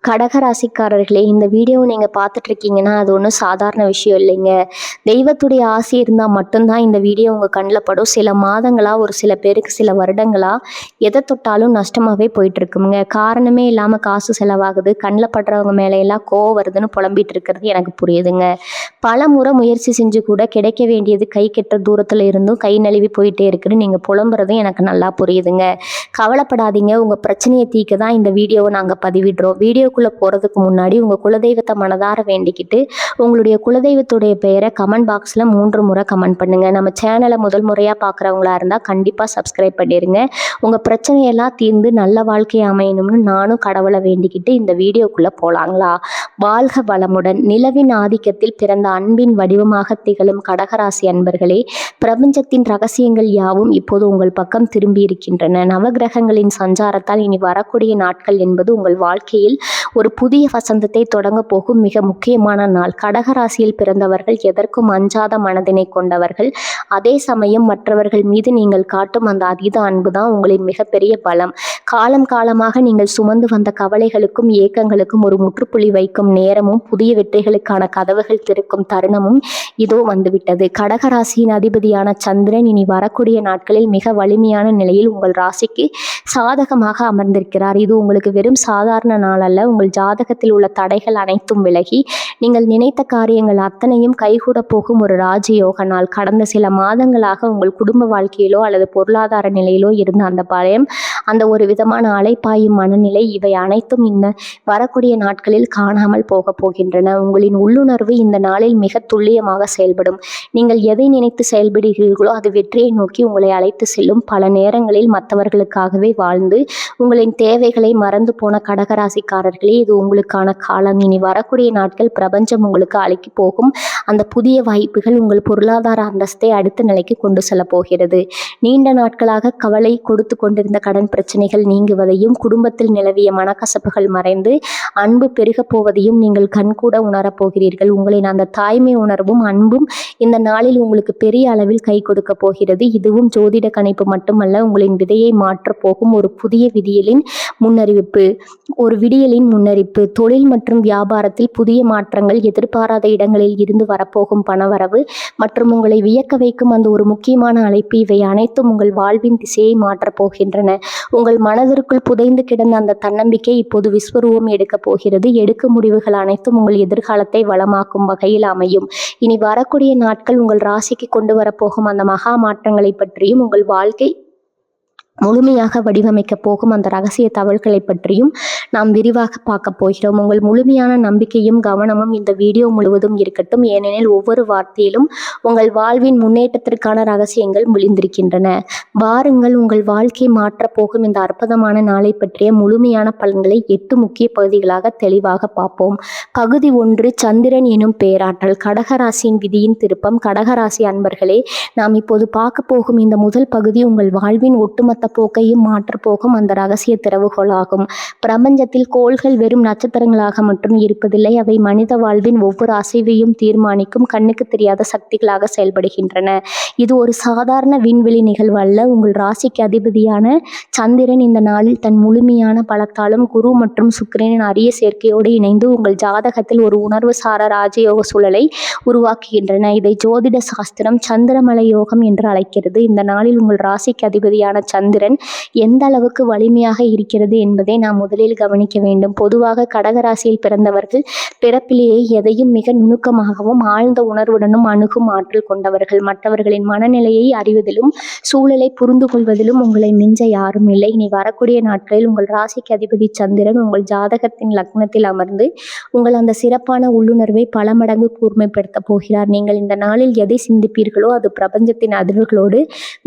கடகராசிக்காரர்களே, இந்த வீடியோவை நீங்கள் பார்த்துட்ருக்கீங்கன்னா அது ஒன்றும் சாதாரண விஷயம் இல்லைங்க. தெய்வத்துடைய ஆசை இருந்தால் மட்டும்தான் இந்த வீடியோ உங்கள் கண்ணில் படும். சில மாதங்களாக, ஒரு சில பேருக்கு சில வருடங்களாக எதை தொட்டாலும் நஷ்டமாகவே போயிட்டுருக்குங்க. காரணமே இல்லாமல் காசு செலவாகுது, கண்ணில் படுறவங்க மேலையெல்லாம் கோவம் வருதுன்னு புலம்பிகிட்டு இருக்கிறது எனக்கு புரியுதுங்க. பல முறை முயற்சி செஞ்சு கூட கிடைக்க வேண்டியது கை கெட்ட தூரத்தில் இருந்தும் கை நழுவி போயிட்டே இருக்குன்னு நீங்கள் புலம்புறதும் எனக்கு நல்லா புரியுதுங்க. கவலைப்படாதீங்க, உங்கள் பிரச்சனையை தீர்க்க தான் இந்த வீடியோவை நாங்கள் பதிவிடுறோம். வீடியோக்குள்ளே போகிறதுக்கு முன்னாடி உங்கள் குலதெய்வத்தை மனதார வேண்டிக்கிட்டு உங்களுடைய குலதெய்வத்துடைய பெயரை கமெண்ட் பாக்ஸில் 3 முறை கமெண்ட் பண்ணுங்கள். நம்ம சேனலை முதல் முறையாக பார்க்குறவங்களா இருந்தால் கண்டிப்பாக சப்ஸ்கிரைப் பண்ணிடுங்க. உங்கள் பிரச்சனையெல்லாம் தீர்ந்து நல்ல வாழ்க்கை அமையணும்னு நானும் கடவுளை வேண்டிக்கிட்டு இந்த வீடியோக்குள்ளே போகலாங்களா? வாழ்க வளமுடன். நிலவின் ஆதிக்கத்தில் பிறந்த அன்பின் வடிவமாக திகழும் கடகராசி அன்பர்களே, பிரபஞ்சத்தின் ரகசியங்கள் யாவும் இப்போது உங்கள் பக்கம் திரும்பி இருக்கின்றன. நவகிரகங்களின் சஞ்சாரத்தால் இனி வரக்கூடிய நாட்கள் என்பது உங்கள் வாழ்க்கையில் ஒரு புதிய வசந்தத்தை தொடங்க போகும் மிக முக்கியமான நாள். கடகராசியில் பிறந்தவர்கள் எதற்கும் அஞ்சாத மனதினை கொண்டவர்கள். அதே சமயம் மற்றவர்கள் மீது நீங்கள் காட்டும் அந்த அதீத அன்பு தான் உங்களின் மிகப்பெரிய பலம். காலம் காலமாக நீங்கள் சுமந்து வந்த கவலைகளுக்கும் ஏக்கங்களுக்கும் ஒரு முற்றுப்புள்ளி வைக்கும் நேரமும் புதிய வெற்றிகளுக்கான கதவுகள் திறக்கும் தருணமும் இதோ வந்துவிட்டது. கடகராசியின் அதிபதியான சந்திரன் இனி வரக்கூடிய நாட்களில் மிக வலிமையான நிலையில் உங்கள் ராசிக்கு சாதகமாக அமர்ந்திருக்கிறார். இது உங்களுக்கு வெறும் சாதாரண நாள் அல்ல. உங்கள் ஜாதகத்தில் உள்ள தடைகள் அனைத்தும் விலகி நீங்கள் நினைத்த காரியங்கள் அத்தனையும் கைகூட போகும் ஒரு ராஜயோக நாள். கடந்த சில மாதங்களாக உங்கள் குடும்ப வாழ்க்கையிலோ அல்லது பொருளாதார நிலையிலோ இருந்த அந்த பயம், அந்த ஒரு விதமான அலைப்பாயும் மனநிலை, இவை அனைத்தும் இந்த வரக்கூடிய நாட்களில் காணாமல் போக போகின்றன. உங்களின் உள்ளுணர்வு இந்த நாளில் மிக துல்லியமாக செயல்படும். நீங்கள் எதை நினைத்து செயல்படுகிறீர்களோ அது வெற்றியை நோக்கி உங்களை அழைத்து செல்லும். பல நேரங்களில் மற்றவர்களுக்காகவே வாழ்ந்து உங்களின் தேவைகளை மறந்து போன கடகராசிக்காரர்களே, இது உங்களுக்கான காலம். இனி வரக்கூடிய நாட்கள் பிரபஞ்சம் உங்களுக்கு அழைக்கி போகும் அந்த புதிய வாய்ப்புகள் உங்கள் பொருளாதார அந்தஸ்தை அடுத்த நிலைக்கு கொண்டு செல்ல போகிறது. நீண்ட நாட்களாக கவலை கொடுத்து கொண்டிருந்த கடன் பிரச்சனைகள் நீங்குவதையும், குடும்பத்தில் நிலவிய மனக்கசப்புகள் மறைந்து அன்பு பெருகப் போவதையும் நீங்கள் கண்கூட உணரப்போகிறீர்கள். உங்களின் அந்த தாய்மை உணர்வும் அன்பும் இந்த நாளில் உங்களுக்கு பெரிய அளவில் கை கொடுக்க போகிறது. இதுவும் ஜோதிட கணிப்பு மட்டுமல்ல, உங்களின் விதையை மாற்றப் போகும் ஒரு புதிய விடியலின் முன்னறிவிப்பு. தொழில் மற்றும் வியாபாரத்தில் புதிய மாற்றங்கள், எதிர்பாராத இடங்களில் இருந்து வரப்போகும் பணவரவு மற்றும் உங்களை வியக்க வைக்கும் அந்த ஒரு முக்கியமான அழைப்பு, இவை அனைத்தும் உங்கள் வாழ்வின் திசையை மாற்றப் போகின்றன. உங்கள் மனதிற்குள் புதைந்து கிடந்த அந்த தன்னம்பிக்கை இப்போது விஸ்வரூபம் எடுக்கப் போகிறது. எடுக்கும் முடிவுகள் அனைத்தும் உங்கள் எதிர்காலத்தை வளமாக்கும் வகையில் அமையும். இனி வரக்கூடிய நாட்கள் உங்கள் ராசிக்கு கொண்டு வரப்போகும் அந்த மகா மாற்றங்களை பற்றியும், உங்கள் வாழ்க்கை முழுமையாக வடிவமைக்க போகும் அந்த ரகசிய தகவல்களை பற்றியும் நாம் விரிவாக பார்க்க போகிறோம். உங்கள் முழுமையான நம்பிக்கையும் கவனமும் இந்த வீடியோ முழுவதும் இருக்கட்டும். ஏனெனில் ஒவ்வொரு வார்த்தையிலும் உங்கள் வாழ்வின் முன்னேற்றத்திற்கான ரகசியங்கள் விழிந்திருக்கின்றன. வாருங்கள், உங்கள் வாழ்க்கை மாற்றப் போகும் இந்த அற்புதமான நாளை பற்றிய முழுமையான பலன்களை 8 முக்கிய பகுதிகளாக தெளிவாக பார்ப்போம். பகுதி 1, சந்திரன் எனும் பேராற்றல். கடகராசியின் விதியின் திருப்பம். கடகராசி அன்பர்களே, நாம் இப்போது பார்க்க போகும் இந்த முதல் பகுதி உங்கள் வாழ்வின் ஒட்டுமொத்த போக்கையும் மாற்றப் போகும் அந்த ரகசிய திறவுகோலாகும். பிரபஞ்சத்தில் கோள்கள் வெறும் நட்சத்திரங்களாக மட்டும் இருப்பதில்லை. அவை மனித வாழ்வின் ஒவ்வொரு அசைவையும் தீர்மானிக்கும் கண்ணுக்கு தெரியாத சக்திகளாக செயல்படுகின்றன. இது ஒரு சாதாரண விண்வெளி நிகழ்வு அல்ல. உங்கள் ராசிக்கு அதிபதியான சந்திரன் இந்த நாளில் தன் முழுமையான பலத்தாலும் குரு மற்றும் சுக்கிரனின் அரிய சேர்க்கையோடு இணைந்து உங்கள் ஜாதகத்தில் ஒரு உணர்வு சார ராஜயோக சூழலை உருவாக்குகின்றன. இதை ஜோதிட சாஸ்திரம் சந்திரமலை யோகம் என்று அழைக்கிறது. இந்த நாளில் உங்கள் ராசிக்கு அதிபதியான சந்திரன் எந்த அளவுக்கு வலிமையாக இருக்கிறது என்பதை நாம் முதலில் கவனிக்க வேண்டும். பொதுவாக கடகராசியில் பிறந்தவர்கள் பிறப்பிலேயே எதையும் மிக நுணுக்கமாகவும் ஆழ்ந்த உணர்வுடனும் அணுகும் ஆற்றல் கொண்டவர்கள். மற்றவர்களின் மனநிலையை அறிவதிலும் சூழலை புரிந்து கொள்வதிலும் உங்களை மிஞ்ச யாரும் இல்லை. இனி வரக்கூடிய நாட்களில் உங்கள் ராசிக்கு அதிபதி சந்திரன் உங்கள் ஜாதகத்தின் லக்னத்தில் அமர்ந்து உங்கள் அந்த சிறப்பான உள்ளுணர்வை பல மடங்கு கூர்மைப்படுத்த போகிறார். நீங்கள் இந்த நாளில் எதை சிந்திப்பீர்களோ அது பிரபஞ்சத்தின் அதிர்வுகளோடு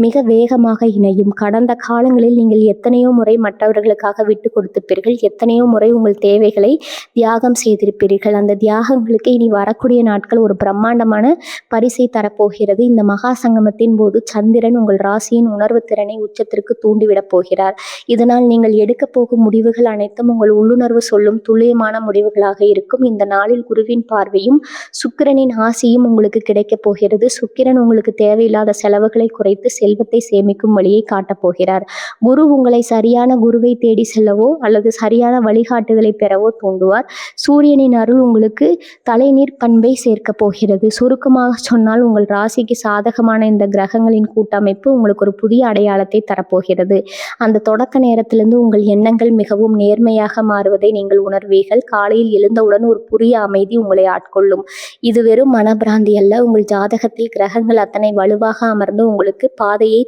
மிக வேகமாக இணையும். கடந்த காலங்களில் நீங்கள் எத்தனையோ முறை மற்றவர்களுக்காக விட்டு கொடுத்திருப்பீர்கள். எத்தனையோ முறை உங்கள் தேவைகளை தியாகம் செய்திருப்பீர்கள். அந்த தியாகங்களுக்கு இனி வரக்கூடிய நாட்கள் ஒரு பிரம்மாண்டமான பரிசை தரப்போகிறது. இந்த மகா சங்கமத்தின் போது சந்திரன் உங்கள் ராசியின் உணர்வு திறனை உச்சத்திற்கு தூண்டிவிடப் போகிறார். இதனால் நீங்கள் எடுக்க போகும் முடிவுகள் அனைத்தும் உங்கள் உள்ளுணர்வு சொல்லும் துல்லியமான முடிவுகளாக இருக்கும். இந்த நாளில் குருவின் பார்வையும் சுக்கிரனின் ஆசியும் உங்களுக்கு கிடைக்கப் போகிறது. சுக்கிரன் உங்களுக்கு தேவையில்லாத செலவுகளை குறைத்து செல்வத்தை சேமிக்கும் வழியை காட்டப் போகிறார். செய்கிறார். குரு உங்களை சரியான குருவை தேடி செல்லவோ அல்லது சரியான வழிகாட்டுதலை பெறவோ தூண்டுவார். சூரியனின் அருள் உங்களுக்கு தலைநீர் பண்பை சேர்க்கப் போகிறது. சுருக்கமாக சொன்னால் உங்கள் ராசிக்கு சாதகமான இந்த கிரகங்களின் கூட்டமைப்பு உங்களுக்கு ஒரு புதிய அடையாளத்தை தரப்போகிறது. அந்த தொடக்க நேரத்திலிருந்து உங்கள் எண்ணங்கள் மிகவும் நேர்மையாக மாறுவதை நீங்கள் உணர்வீர்கள். காலையில் எழுந்தவுடன் ஒரு புதிய அமைதி உங்களை ஆட்கொள்ளும். இது வெறும் மனப்பிராந்தி அல்ல. உங்கள் ஜாதகத்தில் கிரகங்கள் அத்தனை வலுவாக அமர்ந்து உங்களுக்கு பாதையை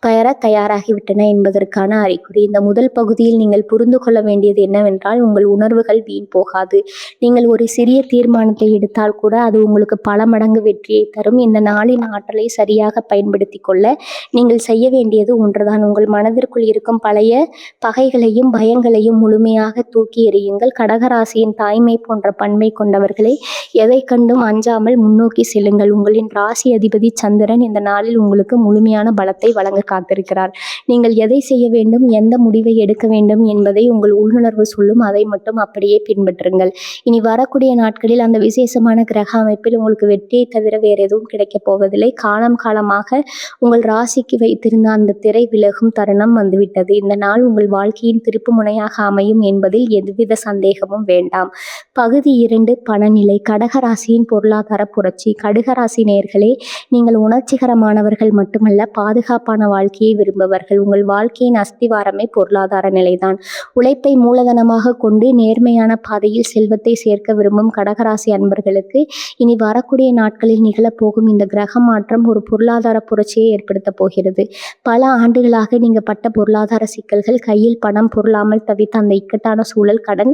பெற தயாராகிவிட்டன என்பதற்கான அறிகுறி. இந்த முதல் பகுதியில் நீங்கள் புரிந்து கொள்ள வேண்டியது என்னவென்றால், உங்கள் உணர்வுகள் வீண் போகாது. நீங்கள் ஒரு சிறிய தீர்மானத்தை எடுத்தால் கூட அது உங்களுக்கு பல மடங்கு வெற்றியை தரும். இந்த நாளின் ஆற்றலை சரியாக பயன்படுத்தி கொள்ள நீங்கள் செய்ய வேண்டியது ஒன்றுதான். உங்கள் மனதிற்குள் இருக்கும் பழைய பகைகளையும் பயங்களையும் முழுமையாக தூக்கி எறியுங்கள். கடகராசியின் தாய்மை போன்ற பண்பை கொண்டவர்களை எதை கண்டும் அஞ்சாமல் முன்னோக்கி செல்லுங்கள். உங்களின் ராசி அதிபதி சந்திரன் இந்த நாளில் உங்களுக்கு முழுமையான பலத்தை வழங்க காத்திருக்கிறார். நீங்கள் எதை செய்ய வேண்டும், எந்த முடிவை எடுக்க வேண்டும் என்பதை உங்கள் உள்ளுணர்வு சொல்லும். அதை மட்டும் அப்படியே பின்பற்றுங்கள். இனி வரக்கூடிய நாட்களில் அந்த விசேஷமான கிரக அமைப்பில் உங்களுக்கு வெற்றியை தவிர வேறு எதுவும் கிடைக்கப் போவதில்லை. காலமாக உங்கள் ராசிக்கு வைத்திருந்த அந்த திரை விலகும் தருணம் வந்துவிட்டது. இந்த நாள் உங்கள் வாழ்க்கையின் திருப்பு முனையாக அமையும் என்பதில் எதுவித சந்தேகமும் வேண்டாம். பகுதி 2, பணநிலை. கடகராசியின் பொருளாதார புரட்சி. கடகராசி நேயர்களே, நீங்கள் உணர்ச்சிகரமானவர்கள் மட்டுமல்ல, பாதுகாப்பான வாழ்க்கையை விரும்புபவர்கள். உங்கள் வாழ்க்கையின் அஸ்திவாரமே பொருளாதார நிலைதான். உழைப்பை மூலதனமாக கொண்டு நேர்மையான பாதையில் செல்வத்தை சேர்க்க விரும்பும் கடகராசி அன்பர்களுக்கு இனி வரக்கூடிய நாட்களில் நிகழப்போகும் இந்த கிரக மாற்றம் ஒரு பொருளாதார புரட்சியை ஏற்படுத்த போகிறது. பல ஆண்டுகளாக நீங்க பட்ட பொருளாதார சிக்கல்கள், கையில் பணம் பொருளாமல் தவித்த அந்த இக்கட்டான சூழல், கடன்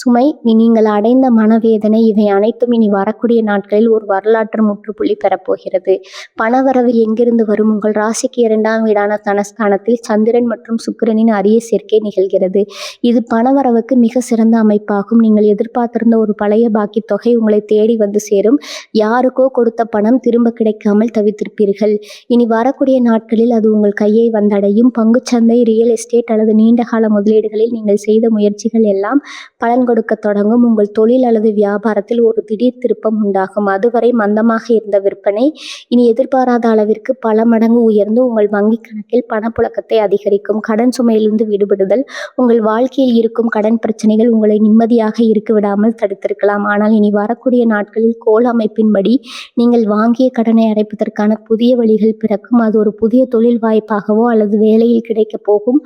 சுமை, நீங்கள் அடைந்த மனவேதனை, இவை அனைத்தும் இனி வரக்கூடிய நாட்களில் ஒரு வரலாற்று முற்றுப்புள்ளி பெறப்போகிறது. பணவரவு எங்கிருந்து வரும்? உங்கள் ராசிக்கு 2ஆம் வீடான தனஸ்தானத்தில் சந்திரன் மற்றும் சுக்கிரனின் அரிய சேர்க்கை நிகழ்கிறது. இது பணவரவுக்கு மிக சிறந்த அமைப்பாகும். நீங்கள் எதிர்பார்த்திருந்த ஒரு பழைய பாக்கி தொகை உங்களை தேடி வந்து சேரும். யாருக்கோ கொடுத்த பணம் திரும்ப கிடைக்காமல் தவித்திருப்பீர்கள். இனி வரக்கூடிய நாட்களில் அது உங்கள் கையை வந்தடையும். பங்குச்சந்தை, ரியல் எஸ்டேட் அல்லது நீண்டகால முதலீடுகளில் நீங்கள் செய்த முயற்சிகள் எல்லாம் பலன் கொடுக்க தொடங்கும். உங்கள் தொழில் அல்லது வியாபாரத்தில் ஒரு திடீர் திருப்பம் உண்டாகும். அதுவரை மந்தமாக இருந்த விற்பனை இனி எதிர்பாராத அளவிற்கு பல மடங்கு உயர்ந்து உங்கள் வங்கி கணக்கில் பணப்புழக்கத்தை அதிகரிக்கும். கடன் சுமையிலிருந்து விடுபடுதல். உங்கள் வாழ்க்கையில் இருக்கும் கடன் பிரச்சனைகள் உங்களை நிம்மதியாக இருக்க விடாமல் தடுத்திருக்கலாம். ஆனால் இனி வரக்கூடிய நாட்களில் கோள் அமைப்பின்படி நீங்கள் வாங்கிய கடனை அடைப்பதற்கான புதிய வழிகள் பிறக்கும். அது ஒரு புதிய தொழில் வாய்ப்பாகவோ அல்லது வேலையில் கிடைக்கப் போகும்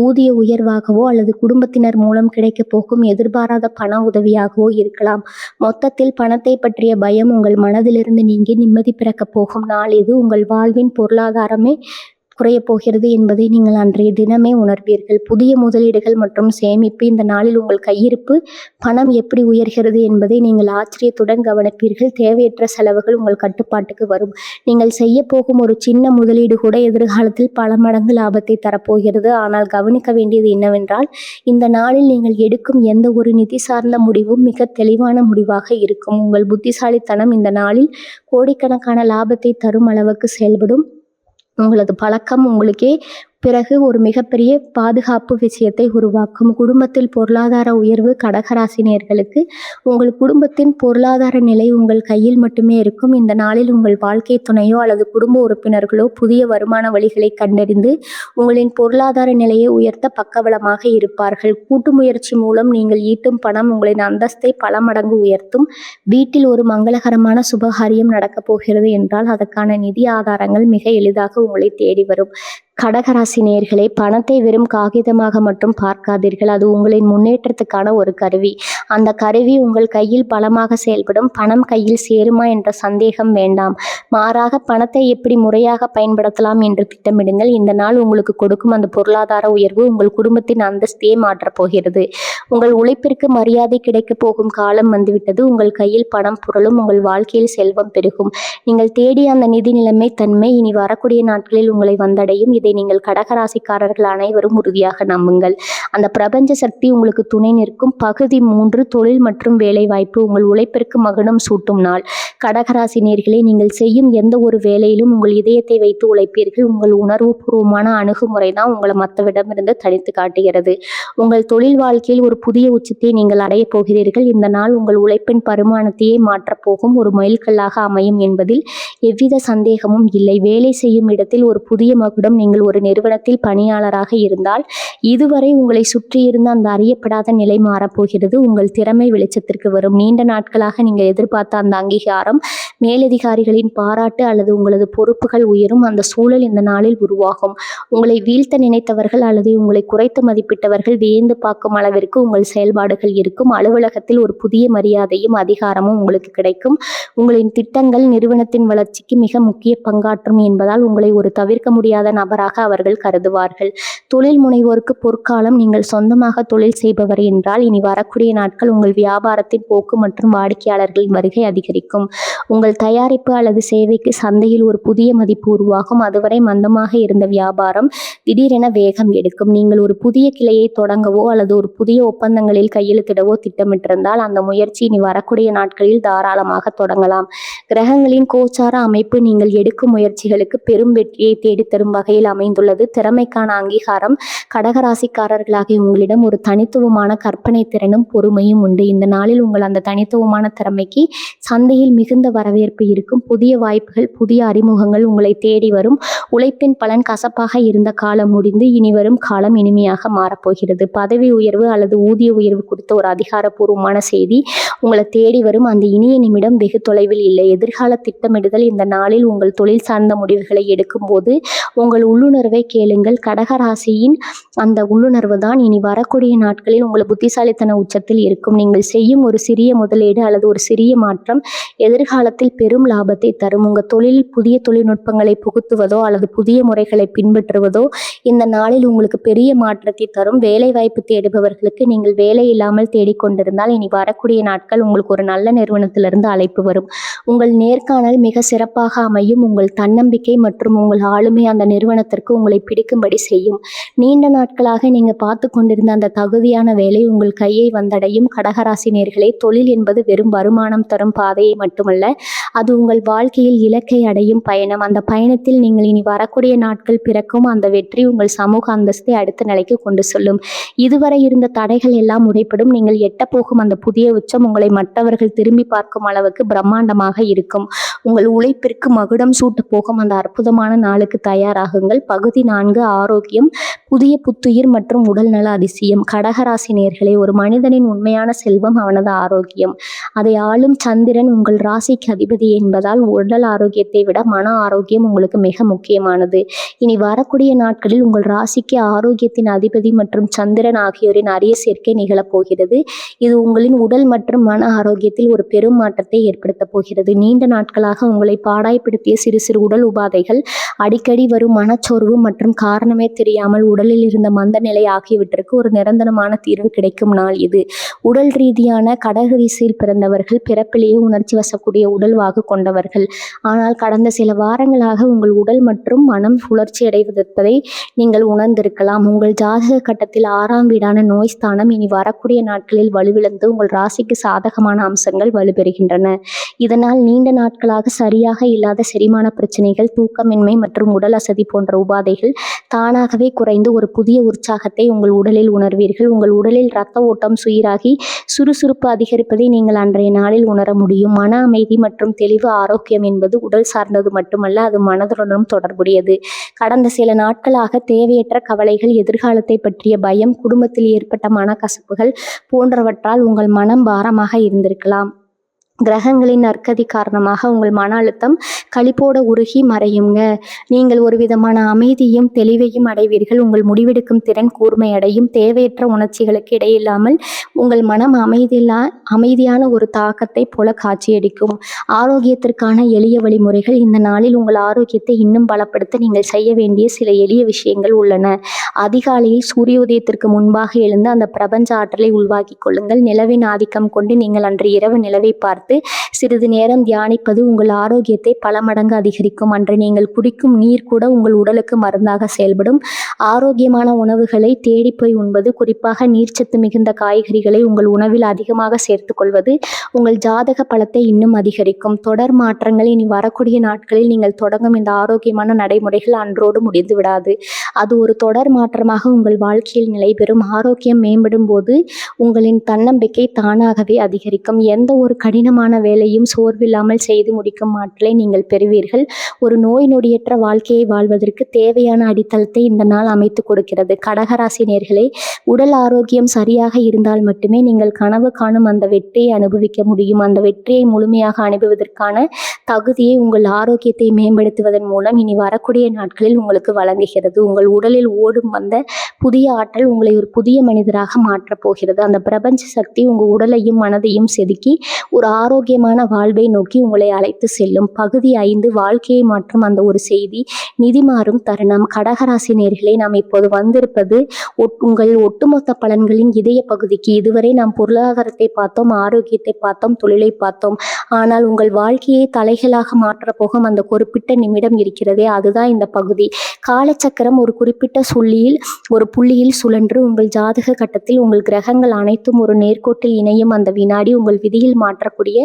ஊதிய உயர்வாகவோ அல்லது குடும்பத்தினர் மூலம் கிடைக்கப் போகும் எதிர்பாராத பண உதவியாகவோ இருக்கலாம். மொத்தத்தில் பணத்தை பற்றிய பயம் உங்கள் மனதிலிருந்து நீங்கி நிம்மதி பிறக்கப் போகும் நாள் இது. உங்கள் வாழ்வின் பொருளாதாரமே குறையப் போகிறது என்பதை நீங்கள் அன்றைய தினமே உணர்வீர்கள். புதிய முதலீடுகள் மற்றும் சேமிப்பு. இந்த நாளில் உங்கள் கையிருப்பு பணம் எப்படி உயர்கிறது என்பதை நீங்கள் ஆச்சரியத்துடன் கவனிப்பீர்கள். தேவையற்ற செலவுகள் உங்கள் கட்டுப்பாட்டுக்கு வரும். நீங்கள் செய்ய போகும் ஒரு சின்ன முதலீடு கூட எதிர்காலத்தில் பல மடங்கு லாபத்தை தரப்போகிறது. ஆனால் கவனிக்க வேண்டியது என்னவென்றால், இந்த நாளில் நீங்கள் எடுக்கும் எந்த ஒரு நிதி சார்ந்த முடிவும் மிக தெளிவான முடிவாக இருக்கும். உங்கள் புத்திசாலித்தனம் இந்த நாளில் கோடிக்கணக்கான லாபத்தை தரும் அளவுக்கு செயல்படும். உங்களது பழக்கம் உங்களுக்கே பிறகு ஒரு மிகப்பெரிய பாதுகாப்பு விஷயத்தை உருவாக்கும். குடும்பத்தில் பொருளாதார உயர்வு. கடகராசினியர்களுக்கு உங்கள் குடும்பத்தின் பொருளாதார நிலை உங்கள் கையில் மட்டுமே இருக்கும். இந்த நாளில் உங்கள் வாழ்க்கை துணையோ அல்லது குடும்ப உறுப்பினர்களோ புதிய வருமான வழிகளை கண்டறிந்து உங்களின் பொருளாதார நிலையை உயர்த்த பக்கபலமாக இருப்பார்கள். கூட்டு முயற்சி மூலம் நீங்கள் ஈட்டும் பணம் உங்களின் அந்தஸ்தை பல மடங்கு உயர்த்தும். வீட்டில் ஒரு மங்களகரமான சுபகாரியம் நடக்கப் போகிறது என்றால் அதற்கான நிதி ஆதாரங்கள் மிக எளிதாக உங்களை தேடி வரும். கடகராசி நேயர்களே, பணத்தை வெறும் காகிதமாக மட்டும் பார்க்காதீர்கள். அது உங்களின் முன்னேற்றத்துக்கான ஒரு கருவி. அந்த கருவி உங்கள் கையில் பலமாக செயல்படும். பணம் கையில் சேருமா என்ற சந்தேகம் வேண்டாம். மாறாக பணத்தை எப்படி முறையாக பயன்படுத்தலாம் என்று திட்டமிடுங்கள். இந்த நாள் உங்களுக்கு கொடுக்கும் அந்த பொருளாதார உயர்வு உங்கள் குடும்பத்தின் அந்தஸ்தையே மாற்றப் போகிறது. உங்கள் உழைப்பிற்கு மரியாதை கிடைக்கப் போகும் காலம் வந்துவிட்டது. உங்கள் கையில் பணம் புரளும். உங்கள் வாழ்க்கையில் செல்வம் பெருகும். நீங்கள் தேடிய அந்த நிதி நிலைமை தன்மை இனி வரக்கூடிய நாட்களில் உங்களை வந்தடையும். இதை நீங்கள் கடகராசிக்காரர்கள் அனைவரும் உறுதியாக நம்புங்கள். அந்த பிரபஞ்ச சக்தி உங்களுக்கு துணை நிற்கும். பகுதி 3, தொழில் மற்றும் வேலை வாய்ப்பு. உங்கள் உழைப்பிற்கு மகுடம் சூட்டும் நாள். கடகராசி நேயர்களே, நீங்கள் செய்யும் எந்த ஒரு வேலையிலும் உங்கள் இதயத்தை வைத்து உழைப்பீர்கள். உங்கள் உணர்வு பூர்வமான அணுகுமுறை தான் உங்களை மற்றவிடமிருந்து தனித்து காட்டுகிறது. உங்கள் தொழில் வாழ்க்கையில் ஒரு புதிய உச்சத்தை நீங்கள் அடையப் போகிறீர்கள். இந்த நாள் உங்கள் உழைப்பின் பரிமாணத்தையே மாற்றப்போகும் ஒரு மைல்கல்லாக அமையும் என்பதில் எவ்வித சந்தேகமும் இல்லை. வேலை செய்யும் இடத்தில் ஒரு புதிய மகுடம் நீங்கள் நீங்கள் ஒரு நிறுவனத்தில் பணியாளராக இருந்தால் இதுவரை உங்களை சுற்றியிருந்த அந்த அறியப்படாத நிலை மாறப்போகிறது. உங்கள் திறமை வெளிச்சத்திற்கு வரும். நீண்ட நாட்களாக நீங்கள் எதிர்பார்த்த அந்த அங்கீகாரம், மேலதிகாரிகளின் பாராட்டு அல்லது உங்களது பொறுப்புகள் உயரும் அந்த சூழல் இந்த நாளில் உருவாகும். உங்களை வீழ்த்த நினைத்தவர்கள் அல்லது உங்களை குறைத்து மதிப்பிட்டவர்கள் வியந்து பார்க்கும் அளவிற்கு உங்கள் செயல்பாடுகள் இருக்கும். அலுவலகத்தில் ஒரு புதிய மரியாதையும் அதிகாரமும் உங்களுக்கு கிடைக்கும். உங்களின் திட்டங்கள் நிறுவனத்தின் வளர்ச்சிக்கு மிக முக்கிய பங்காற்றும் என்பதால் உங்களை ஒரு தவிர்க்க முடியாத நபராக அவர்கள் கருதுவார்கள். தொழில் முனைவோருக்கு பொற்காலம். நீங்கள் சொந்தமாக தொழில் செய்பவர் என்றால் இனி வரக்கூடிய நாட்கள் உங்கள் வியாபாரத்தின் போக்கு மற்றும் வாடிக்கையாளர்களின் வருகை அதிகரிக்கும். உங்கள் தயாரிப்பு அல்லது சேவைக்கு சந்தையில் ஒரு புதிய மதிப்பு உருவாகும். அதுவரை மந்தமாக இருந்த வியாபாரம் திடீரென வேகம் எடுக்கும். நீங்கள் ஒரு புதிய கிளையை தொடங்கவோ அல்லது ஒரு புதிய ஒப்பந்தங்களில் கையெழுத்திடவோ திட்டமிட்டிருந்தால் அந்த முயற்சி இனி வரக்கூடிய நாட்களில் தாராளமாக தொடங்கலாம். கிரகங்களின் கோச்சார அமைப்பு நீங்கள் எடுக்கும் முயற்சிகளுக்கு பெரும் வெற்றியை தேடித்தரும் வகையில் அமைந்துள்ளது. திறமைக்கான அங்கீகாரம். கடகராசிக்காரர்களாகிய உங்களிடம் ஒரு தனித்துவமான கற்பனை திறனும் பொறுமையும் உண்டு. இந்த நாளில் உங்கள் அந்த தனித்துவமான திறமைக்கு சந்தையில் மிகுந்த வரவேற்பு இருக்கும். புதிய வாய்ப்புகள், புதிய அறிமுகங்கள் உங்களை தேடி வரும். உழைப்பின் பலன் கசப்பாக இருந்த காலம் முடிந்து இனி வரும் காலம் இனிமையாக மாறப்போகிறது. பதவி உயர்வு அல்லது ஊதிய உயர்வு குறித்த ஒரு அதிகாரப்பூர்வமான செய்தி உங்களை தேடி வரும். அந்த இனிய நிமிடம் வெகு தொலைவில் இல்லை. எதிர்கால திட்டமிடுதல். இந்த நாளில் உங்கள் தொழில் சார்ந்த முடிவுகளை எடுக்கும் போது உங்கள் உள்ளுணர்வை கேளுங்கள். கடகராசியின் அந்த உள்ளுணர்வு தான் இனி வரக்கூடிய நாட்களில் உங்கள் புத்திசாலித்தன உச்சத்தில் இருக்கும். நீங்கள் செய்யும் ஒரு சிறிய முதலீடு அல்லது ஒரு சிறிய மாற்றம் எதிர்காலத்தில் பெரும் லாபத்தை தரும். உங்கள் தொழிலில் புதிய தொழில்நுட்பங்களை புகுத்துவதோ அல்லது புதிய முறைகளை பின்பற்றுவதோ இந்த நாளில் உங்களுக்கு பெரிய மாற்றத்தை தரும். வேலை வாய்ப்பு தேடுபவர்களுக்கு நீங்கள் வேலை இல்லாமல் தேடிக்கொண்டிருந்தால் இனி வரக்கூடிய நாட்கள் உங்களுக்கு ஒரு நல்ல நிறுவனத்திலிருந்து அழைப்பு வரும். உங்கள் நேர்காணல் மிக சிறப்பாக அமையும். உங்கள் தன்னம்பிக்கை மற்றும் உங்கள் ஆளுமை அந்த நிறுவனத்திற்கு உங்களை பிடிக்கும்படி செய்யும். நீண்ட நாட்களாக நீங்கள் பார்த்து கொண்டிருந்த அந்த தகுதியான வேலை உங்கள் கையை வந்தடையும். கடகராசி நேயர்களே, தொழில் என்பது வெறும் வருமானம் தரும் பாதையை மட்டுமல்ல, அது உங்கள் வாழ்க்கையில் இலக்கை அடையும் பயணம். அந்த பயணத்தில் நீங்கள் இனி வரக்கூடிய நாட்கள் பிறக்கும் அந்த வெற்றி உங்கள் சமூக அந்தஸ்தை அடுத்த நிலைக்கு கொண்டு செல்லும். இதுவரை இருந்த தடைகள் எல்லாம் உடைப்படும். நீங்கள் எட்டப்போகும் அந்த புதிய உச்சம் உங்களை மற்றவர்கள் திரும்பி பார்க்கும் அளவுக்கு பிரம்மாண்டமாக இருக்கும். உங்கள் உழைப்பிற்கு மகுடம் சூட்ட போகும் அந்த அற்புதமான நாளுக்கு தயாராகுங்கள். பகுதி 4 ஆரோக்கியம். புதிய புத்துயிர் மற்றும் உடல்நல அதிசயம். கடகராசி நேயர்களே, ஒரு மனிதனின் உண்மையான செல்வம் அவனது ஆரோக்கியம். அதை ஆளும் சந்திரன் உங்கள் ராசிக்கு அதிபதி என்பதால் உடல் ஆரோக்கியத்தை விட மன ஆரோக்கியம் உங்களுக்கு மிக முக்கியமானது. இனி வரக்கூடிய நாட்களில் உங்கள் ராசிக்கு ஆரோக்கியத்தின் அதிபதி மற்றும் சந்திரன் ஆகியோரின் அரிய சேர்க்கை நிகழப்போகிறது. இது உங்களின் உடல் மற்றும் மன ஆரோக்கியத்தில் ஒரு பெரும் மாற்றத்தை ஏற்படுத்த போகிறது. நீண்ட நாட்களாக உங்களை பாடாய்படுத்திய சிறு சிறு உடல் உபாதைகள், அடிக்கடி வரும் மனச்சோர்வு மற்றும் காரணமே தெரியாமல் உடலில் இருந்த மந்த நிலை ஆகியவற்றிற்கு ஒரு நிரந்தரமான தீர்வு கிடைக்கும் நாள் இது. உடல் ரீதியான கடகராசியில் பிறந்தவர்கள் பிறப்பிலேயே உணர்ச்சி வசக்கூடிய உடல்வாகு கொண்டவர்கள். ஆனால் கடந்த சில வாரங்களாக உங்கள் உடல் மற்றும் மனம் சுழற்சி அடைவதை நீங்கள் உணர்ந்திருக்கலாம். உங்கள் ஜாதக கட்டத்தில் 6ஆம் வீடான நோய் ஸ்தானம் இனி வரக்கூடிய நாட்களில் வலுவிழந்து உங்கள் ராசிக்கு சாதகமான அம்சங்கள் வலுப்பெறுகின்றன. இதனால் நீண்ட நாட்களாக சரியாக இல்லாத செரிமான பிரச்சனைகள், தூக்கமின்மை மற்றும் உடல் அசதி போன்ற உபாதைகள் தானாகவே குறைந்து ஒரு புதிய உற்சாகத்தை உங்கள் உடலில் உணர்வீர்கள். உங்கள் உடலில் இரத்த ஓட்டம் சீராகி சுறுசுறுப்பு அதிகரிப்பதை நீங்கள் அன்றைய நாளில் உணர முடியும். மன அமைதி மற்றும் தெளிவு. ஆரோக்கியம் என்பது உடல் சார்ந்தது மட்டுமல்ல, அது மனதுடனும் தொடர்புடையது. கடந்த சில நாட்களாக தேவையற்ற கவலைகள், எதிர்காலத்தை பற்றிய பயம், குடும்பத்தில் ஏற்பட்ட மனக்கசப்புகள் போன்றவற்றால் உங்கள் மனம் பாரமாக இருந்திருக்கலாம். கிரகங்களின் நற்கதி காரணமாக உங்கள் மன அழுத்தம் களிப்போட உருகி மறையுங்க. நீங்கள் ஒரு விதமான அமைதியும் தெளிவையும் அடைவீர்கள். உங்கள் முடிவெடுக்கும் திறன் கூர்மையடையும். தேவையற்ற உணர்ச்சிகளுக்கு இடையில்லாமல் உங்கள் மனம் அமைதியான ஒரு தாக்கத்தை போல காட்சியளிக்கும். ஆரோக்கியத்திற்கான எளிய வழிமுறைகள். இந்த நாளில் உங்கள் ஆரோக்கியத்தை இன்னும் பலப்படுத்த நீங்கள் செய்ய வேண்டிய சில எளிய விஷயங்கள் உள்ளன. அதிகாலையில் சூரிய உதயத்திற்கு முன்பாக எழுந்து அந்த பிரபஞ்ச ஆற்றலை உள்வாக்கிக் கொள்ளுங்கள். நிலவின் ஆதிக்கம் கொண்டு நீங்கள் அன்று இரவு நிலவை பார்த்து சிறிது நேரம் தியானிப்பது உங்கள் ஆரோக்கியத்தை பல மடங்கு அதிகரிக்கும். அன்று நீங்கள் குடிக்கும் நீர் கூட உங்கள் உடலுக்கு மருந்தாக செயல்படும். ஆரோக்கியமான உணவுகளை தேடிப்போய் உண்பது, குறிப்பாக நீர்ச்சத்து மிகுந்த காய்கறிகளை உங்கள் உணவில் அதிகமாக சேர்த்து கொள்வது உங்கள் ஜாதக பலத்தை இன்னும் அதிகரிக்கும். தொடர் மாற்றங்கள். இனி வரக்கூடிய நாட்களில் நீங்கள் தொடங்கும் இந்த ஆரோக்கியமான நடைமுறைகள் அன்றோடு முடிந்து விடாது. அது ஒரு தொடர் மாற்றமாக உங்கள் வாழ்க்கையில் நிலைபெறும். ஆரோக்கியம் மேம்படும் போது உங்களின் தன்னம்பிக்கை தானாகவே அதிகரிக்கும். எந்த ஒரு கடினமான கடினமான வேலையும் சோர்வில்லாமல் செய்து முடிக்கும் ஆற்றலை நீங்கள் பெறுவீர்கள். ஒரு நோய் நொடியற்ற வாழ்க்கையை வாழ்வதற்கு தேவையான அடித்தளத்தை இந்த நாள் அமைத்து கொடுக்கிறது. கடகராசி நேயர்களே, உடல் ஆரோக்கியம் சரியாக இருந்தால் மட்டுமே நீங்கள் கனவு காணும் அந்த வெற்றியை அனுபவிக்க முடியும். அந்த வெற்றியை முழுமையாக அனுபவிப்பதற்கான தகுதியை உங்கள் ஆரோக்கியத்தை மேம்படுத்துவதன் மூலம் இனி வரக்கூடிய நாட்களில் உங்களுக்கு வழங்குகிறது. உங்கள் உடலில் ஓடும் வந்த புதிய ஆற்றல் உங்களை ஒரு புதிய மனிதராக மாற்றப் போகிறது. அந்த பிரபஞ்ச சக்தி உங்கள் உடலையும் மனதையும் செதுக்கி ஒரு ஆரோக்கியமான வாழ்வை நோக்கி உங்களை அழைத்து செல்லும். பகுதி 5 வாழ்க்கையை மாற்றும் அந்த ஒரு செய்தி, நிதி மாறும் தருணம். கடகராசி நேயர்களே, நாம் இப்போது வந்திருப்பது உங்கள் ஒட்டுமொத்த பலன்களின் இதய பகுதிக்கு. இதுவரை நாம் பொருளாதாரத்தை பார்த்தோம், ஆரோக்கியத்தை பார்த்தோம், தொழிலை பார்த்தோம். ஆனால் உங்கள் வாழ்க்கையை தலைகளாக மாற்றப் போகும் அந்த குறிப்பிட்ட நிமிடம் இருக்கிறதே, அதுதான் இந்த பகுதி. காலச்சக்கரம் ஒரு குறிப்பிட்ட புள்ளியில் சுழன்று உங்கள் ஜாதக கட்டத்தில் உங்கள் கிரகங்கள் அனைத்தும் ஒரு நேர்கோட்டில் இணையும் அந்த வினாடி உங்கள் விதியில் மாற்றக்கூடிய